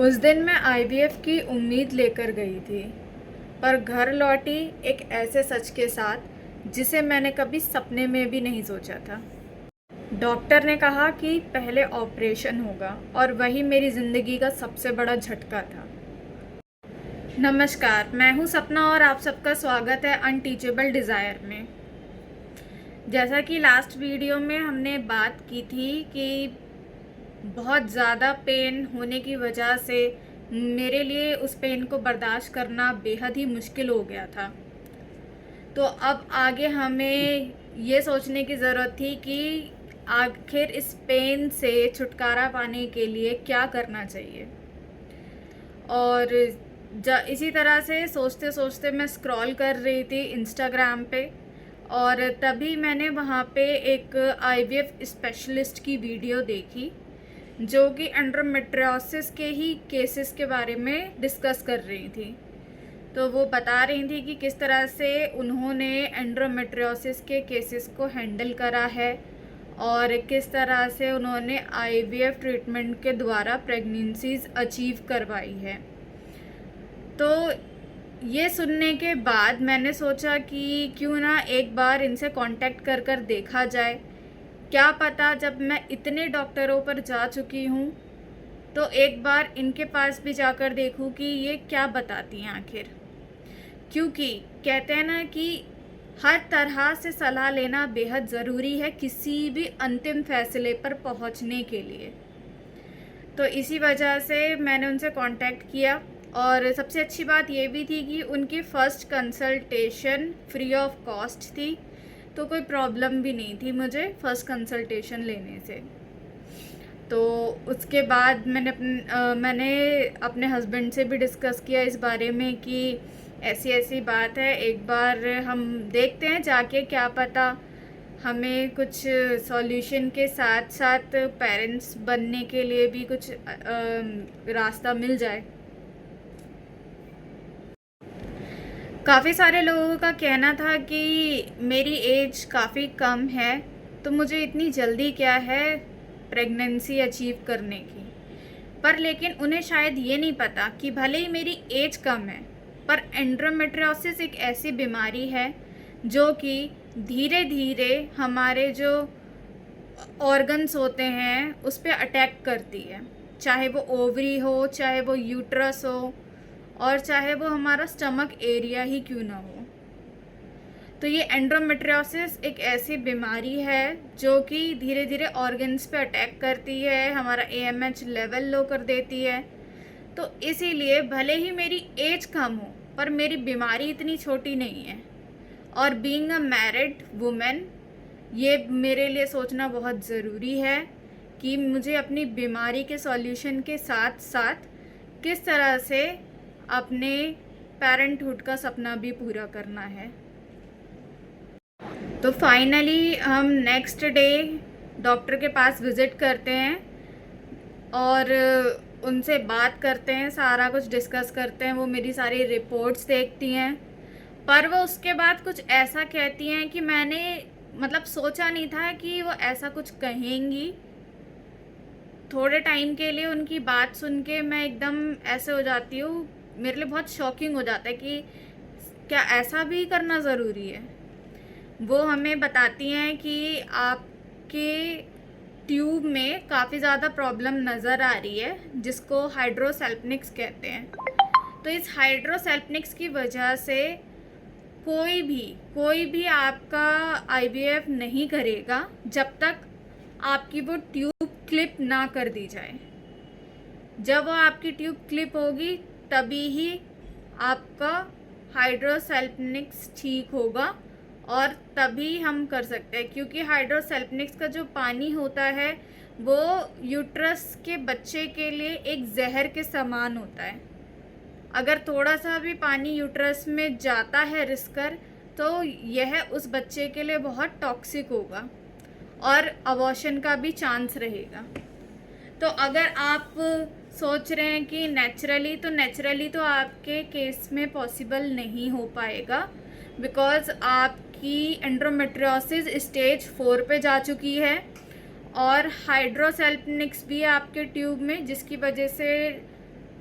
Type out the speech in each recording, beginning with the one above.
उस दिन मैं आईवीएफ की उम्मीद लेकर गई थी, पर घर लौटी एक ऐसे सच के साथ जिसे मैंने कभी सपने में भी नहीं सोचा था। डॉक्टर ने कहा कि पहले ऑपरेशन होगा और वही मेरी ज़िंदगी का सबसे बड़ा झटका था। नमस्कार, मैं हूँ सपना और आप सबका स्वागत है अनटीचेबल डिज़ायर में। जैसा कि लास्ट वीडियो में हमने बात की थी कि बहुत ज़्यादा पेन होने की वजह से मेरे लिए उस पेन को बर्दाश्त करना बेहद ही मुश्किल हो गया था। तो अब आगे हमें ये सोचने की ज़रूरत थी कि आखिर इस पेन से छुटकारा पाने के लिए क्या करना चाहिए। और इसी तरह से सोचते सोचते मैं स्क्रॉल कर रही थी इंस्टाग्राम पे, और तभी मैंने वहाँ पे एक आईवीएफ स्पेशलिस्ट की वीडियो देखी जो कि एंडोमेट्रियोसिस के ही केसेस के बारे में डिस्कस कर रही थी। तो वो बता रही थी कि किस तरह से उन्होंने एंडोमेट्रियोसिस के केसेस को हैंडल करा है और किस तरह से उन्होंने आईवीएफ ट्रीटमेंट के द्वारा प्रेगनेंसीज अचीव करवाई है। तो ये सुनने के बाद मैंने सोचा कि क्यों ना एक बार इनसे कांटेक्ट कर कर देखा जाए। क्या पता जब मैं इतने डॉक्टरों पर जा चुकी हूँ तो एक बार इनके पास भी जाकर देखूँ कि ये क्या बताती हैं आखिर। क्योंकि कहते हैं ना कि हर तरह से सलाह लेना बेहद ज़रूरी है किसी भी अंतिम फैसले पर पहुंचने के लिए। तो इसी वजह से मैंने उनसे कांटेक्ट किया, और सबसे अच्छी बात ये भी थी कि उनकी first consultation free of cost थी। तो कोई प्रॉब्लम भी नहीं थी मुझे फ़र्स्ट कंसल्टेशन लेने से। तो उसके बाद मैंने अपने हस्बैंड से भी डिस्कस किया इस बारे में कि ऐसी ऐसी बात है, एक बार हम देखते हैं जाके, क्या पता हमें कुछ सॉल्यूशन के साथ साथ पेरेंट्स बनने के लिए भी कुछ रास्ता मिल जाए। काफ़ी सारे लोगों का कहना था कि मेरी एज काफ़ी कम है, तो मुझे इतनी जल्दी क्या है प्रेगनेंसी अचीव करने की। पर लेकिन उन्हें शायद ये नहीं पता कि भले ही मेरी एज कम है, पर एंडोमेट्रियोसिस एक ऐसी बीमारी है जो कि धीरे धीरे हमारे जो ऑर्गन्स होते हैं उस पर अटैक करती है। चाहे वो ओवरी हो, चाहे वो यूट्रस हो, और चाहे वो हमारा स्टमक एरिया ही क्यों ना हो। तो ये एंडोमेट्रियोसिस एक ऐसी बीमारी है जो कि धीरे धीरे ऑर्गन्स पे अटैक करती है, हमारा एएमएच लेवल लो कर देती है। तो इसीलिए भले ही मेरी एज कम हो, पर मेरी बीमारी इतनी छोटी नहीं है। और बीइंग अ मैरिड वुमेन, ये मेरे लिए सोचना बहुत ज़रूरी है कि मुझे अपनी बीमारी के सॉल्यूशन के साथ साथ किस तरह से अपने पेरेंटहुड का सपना भी पूरा करना है। तो फाइनली हम नेक्स्ट डे डॉक्टर के पास विज़िट करते हैं और उनसे बात करते हैं, सारा कुछ डिस्कस करते हैं। वो मेरी सारी रिपोर्ट्स देखती हैं, पर वो उसके बाद कुछ ऐसा कहती हैं कि मैंने मतलब सोचा नहीं था कि वो ऐसा कुछ कहेंगी। थोड़े टाइम के लिए उनकी बात सुन के मैं एकदम ऐसे हो जाती हूँ, मेरे लिए बहुत शॉकिंग हो जाता है कि क्या ऐसा भी करना ज़रूरी है। वो हमें बताती हैं कि आपके ट्यूब में काफ़ी ज़्यादा प्रॉब्लम नज़र आ रही है, जिसको हाइड्रोसेल्पनिक्स कहते हैं। तो इस हाइड्रोसेल्पनिक्स की वजह से कोई भी आपका आईवीएफ नहीं करेगा जब तक आपकी वो ट्यूब क्लिप ना कर दी जाए। जब वो आपकी ट्यूब क्लिप होगी तभी ही आपका हाइड्रोसेल्पनिक्स ठीक होगा, और तभी हम कर सकते हैं। क्योंकि हाइड्रोसेल्पनिक्स का जो पानी होता है वो यूट्रस के बच्चे के लिए एक जहर के समान होता है। अगर थोड़ा सा भी पानी यूट्रस में जाता है रिसकर, तो यह उस बच्चे के लिए बहुत टॉक्सिक होगा और अबॉर्शन का भी चांस रहेगा। तो अगर आप सोच रहे हैं कि नेचुरली तो आपके केस में पॉसिबल नहीं हो पाएगा, बिकॉज़ आपकी एंडोमेट्रियोसिस स्टेज 4 पे जा चुकी है और हाइड्रोसेल्पनिक्स भी है आपके ट्यूब में, जिसकी वजह से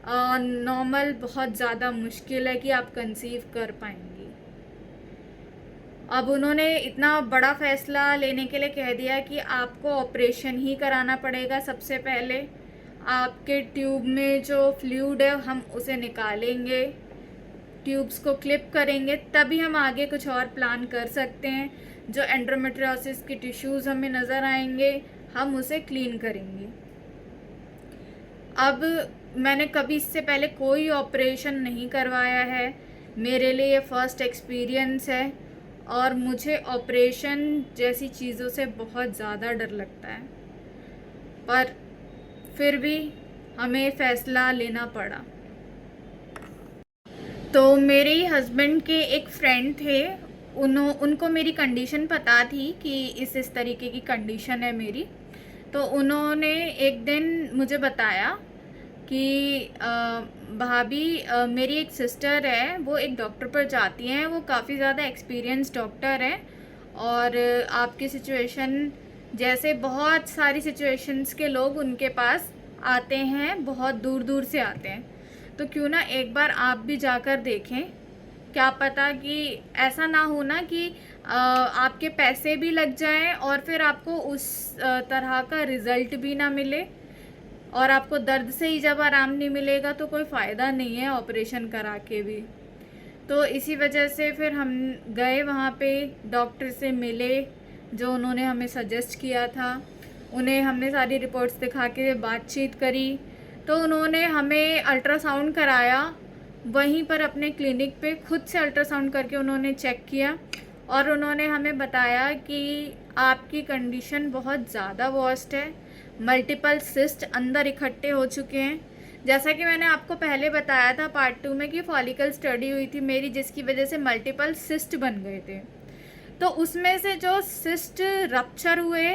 नॉर्मल बहुत ज़्यादा मुश्किल है कि आप कंसीव कर पाएंगी। अब उन्होंने इतना बड़ा फैसला लेने के लिए कह दिया कि आपको ऑपरेशन ही कराना पड़ेगा। सबसे पहले आपके ट्यूब में जो फ्लूइड है हम उसे निकालेंगे, ट्यूब्स को क्लिप करेंगे, तभी हम आगे कुछ और प्लान कर सकते हैं। जो एंडोमेट्रियोसिस की टिश्यूज़ हमें नज़र आएंगे हम उसे क्लीन करेंगे। अब मैंने कभी इससे पहले कोई ऑपरेशन नहीं करवाया है, मेरे लिए ये फर्स्ट एक्सपीरियंस है और मुझे ऑपरेशन जैसी चीज़ों से बहुत ज़्यादा डर लगता है, पर फिर भी हमें फ़ैसला लेना पड़ा। तो मेरे हस्बैंड के एक फ्रेंड थे, उनको मेरी कंडीशन पता थी कि इस तरीके की कंडीशन है मेरी। तो उन्होंने एक दिन मुझे बताया कि भाभी मेरी एक सिस्टर है, वो एक डॉक्टर पर जाती हैं, वो काफ़ी ज़्यादा एक्सपीरियंस डॉक्टर है और आपकी सिचुएशन जैसे बहुत सारी सिचुएशंस के लोग उनके पास आते हैं, बहुत दूर दूर से आते हैं। तो क्यों ना एक बार आप भी जाकर देखें, क्या पता कि ऐसा ना हो ना कि आपके पैसे भी लग जाएं और फिर आपको उस तरह का रिज़ल्ट भी ना मिले और आपको दर्द से ही जब आराम नहीं मिलेगा तो कोई फ़ायदा नहीं है ऑपरेशन करा के भी। तो इसी वजह से फिर हम गए वहाँ पे, डॉक्टर से मिले जो उन्होंने हमें सजेस्ट किया था, उन्हें हमने सारी रिपोर्ट्स दिखा के बातचीत करी। तो उन्होंने हमें अल्ट्रासाउंड कराया, वहीं पर अपने क्लिनिक पे खुद से अल्ट्रासाउंड करके उन्होंने चेक किया और उन्होंने हमें बताया कि आपकी कंडीशन बहुत ज़्यादा वर्स्ट है, मल्टीपल सिस्ट अंदर इकट्ठे हो चुके हैं। जैसा कि मैंने आपको पहले बताया था पार्ट 2 में कि फॉलिकल स्टडी हुई थी मेरी, जिसकी वजह से मल्टीपल सिस्ट बन गए थे। तो उसमें से जो सिस्ट रप्चर हुए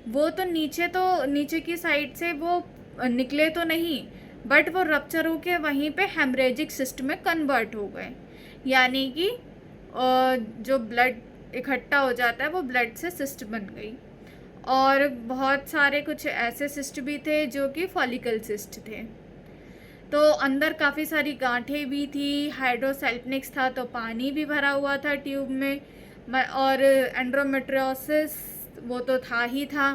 वो तो नीचे की साइड से वो निकले तो नहीं, बट वो रप्चर होके वहीं पे हेमरेजिक सिस्ट में कन्वर्ट हो गए, यानी कि जो ब्लड इकट्ठा हो जाता है वो ब्लड से सिस्ट बन गई। और बहुत सारे कुछ ऐसे सिस्ट भी थे जो कि फॉलिकल सिस्ट थे। तो अंदर काफ़ी सारी गांठें भी थी, हाइड्रोसेल्फनिक्स था तो पानी भी भरा हुआ था ट्यूब में, और एंड्रोमेट्रियोसिस वो तो था ही था।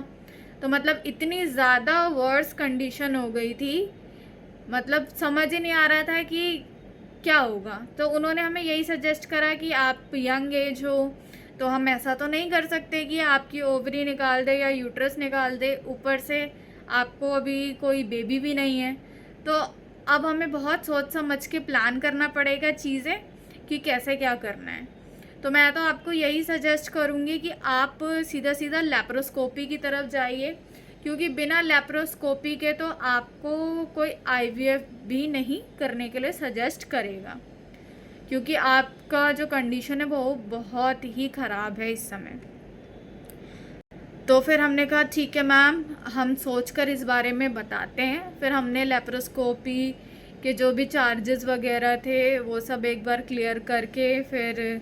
तो मतलब इतनी ज़्यादा वर्स कंडीशन हो गई थी, मतलब समझ ही नहीं आ रहा था कि क्या होगा। तो उन्होंने हमें यही सजेस्ट करा कि आप यंग एज हो तो हम ऐसा तो नहीं कर सकते कि आपकी ओवरी निकाल दे या यूट्रस निकाल दे, ऊपर से आपको अभी कोई बेबी भी नहीं है। तो अब हमें बहुत सोच समझ के प्लान करना पड़ेगा चीज़ें कि कैसे क्या करना है। तो मैं तो आपको यही सजेस्ट करूँगी कि आप सीधा सीधा लैप्रोस्कोपी की तरफ जाइए, क्योंकि बिना लैप्रोस्कोपी के तो आपको कोई आईवीएफ भी नहीं करने के लिए सजेस्ट करेगा, क्योंकि आपका जो कंडीशन है वो बहुत ही ख़राब है इस समय। तो फिर हमने कहा ठीक है मैम, हम सोचकर इस बारे में बताते हैं। फिर हमने लैप्रोस्कोपी के जो भी चार्जेस वगैरह थे वो सब एक बार क्लियर करके फिर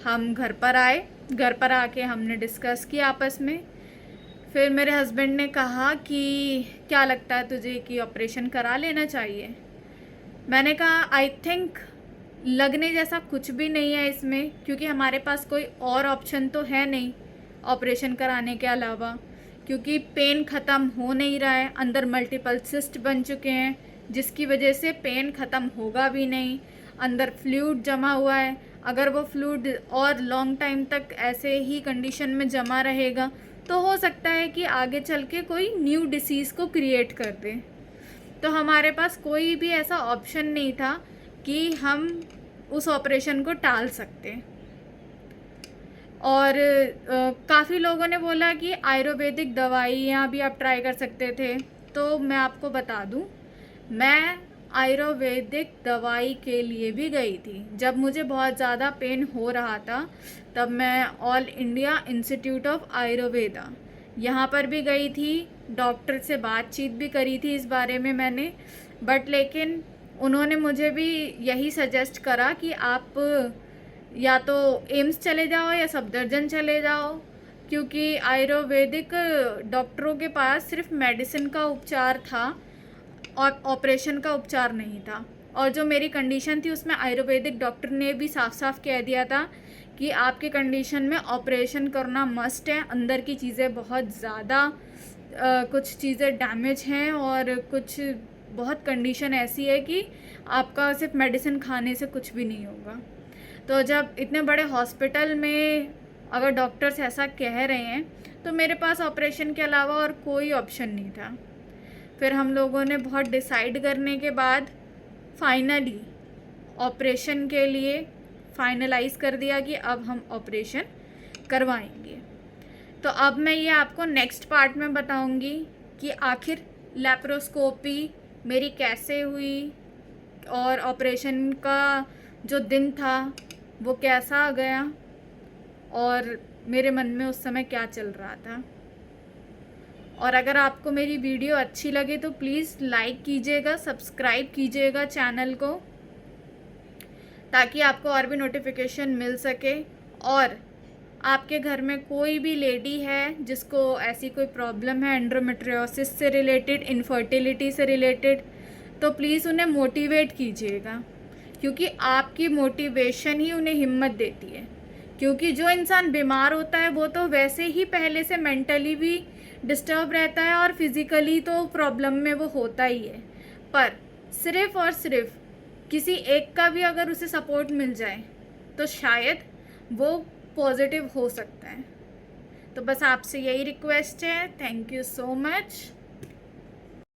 हम घर पर आए। घर पर आके हमने डिस्कस किया आपस में। फिर मेरे हस्बैंड ने कहा कि क्या लगता है तुझे कि ऑपरेशन करा लेना चाहिए। मैंने कहा आई थिंक लगने जैसा कुछ भी नहीं है इसमें, क्योंकि हमारे पास कोई और ऑप्शन तो है नहीं ऑपरेशन कराने के अलावा, क्योंकि पेन ख़त्म हो नहीं रहा है, अंदर मल्टीपल सिस्ट बन चुके हैं जिसकी वजह से पेन ख़त्म होगा भी नहीं, अंदर फ्लूइड जमा हुआ है। अगर वो फ्लूइड और लॉन्ग टाइम तक ऐसे ही कंडीशन में जमा रहेगा तो हो सकता है कि आगे चल के कोई न्यू डिसीज़ को क्रिएट कर दे। तो हमारे पास कोई भी ऐसा ऑप्शन नहीं था कि हम उस ऑपरेशन को टाल सकते। और काफ़ी लोगों ने बोला कि आयुर्वेदिक दवाइयाँ भी आप ट्राई कर सकते थे। तो मैं आपको बता दूं, मैं आयुर्वेदिक दवाई के लिए भी गई थी। जब मुझे बहुत ज़्यादा पेन हो रहा था तब मैं all India institute of Ayurveda यहाँ पर भी गई थी, डॉक्टर से बातचीत भी करी थी इस बारे में मैंने, बट लेकिन उन्होंने मुझे भी यही सजेस्ट करा कि आप या तो एम्स चले जाओ या सफदरजंग चले जाओ, क्योंकि आयुर्वेदिक डॉक्टरों के पास सिर्फ मेडिसिन का उपचार था, ऑपरेशन का उपचार नहीं था। और जो मेरी कंडीशन थी उसमें आयुर्वेदिक डॉक्टर ने भी साफ साफ कह दिया था कि आपके कंडीशन में ऑपरेशन करना मस्ट है। अंदर की चीज़ें बहुत ज़्यादा कुछ चीज़ें डैमेज हैं और कुछ बहुत कंडीशन ऐसी है कि आपका सिर्फ मेडिसिन खाने से कुछ भी नहीं होगा। तो जब इतने बड़े हॉस्पिटल में अगर डॉक्टर्स ऐसा कह रहे हैं तो मेरे पास ऑपरेशन के अलावा और कोई ऑप्शन नहीं था। फिर हम लोगों ने बहुत डिसाइड करने के बाद फाइनली ऑपरेशन के लिए फाइनलाइज कर दिया कि अब हम ऑपरेशन करवाएंगे। तो अब मैं ये आपको नेक्स्ट पार्ट में बताऊंगी कि आखिर लैप्रोस्कोपी मेरी कैसे हुई और ऑपरेशन का जो दिन था वो कैसा गया और मेरे मन में उस समय क्या चल रहा था। और अगर आपको मेरी वीडियो अच्छी लगे तो प्लीज़ लाइक कीजिएगा, सब्सक्राइब कीजिएगा चैनल को, ताकि आपको और भी नोटिफिकेशन मिल सके। और आपके घर में कोई भी लेडी है जिसको ऐसी कोई प्रॉब्लम है एंडोमेट्रियोसिस से रिलेटेड, इनफर्टिलिटी से रिलेटेड, तो प्लीज़ उन्हें मोटिवेट कीजिएगा, क्योंकि आपकी मोटिवेशन ही उन्हें हिम्मत देती है। क्योंकि जो इंसान बीमार होता है वो तो वैसे ही पहले से मेंटली भी डिस्टर्ब रहता है और फिज़िकली तो प्रॉब्लम में वो होता ही है। पर सिर्फ़ और सिर्फ किसी एक का भी अगर उसे सपोर्ट मिल जाए तो शायद वो पॉजिटिव हो सकता है। तो बस आपसे यही रिक्वेस्ट है। Thank you so much.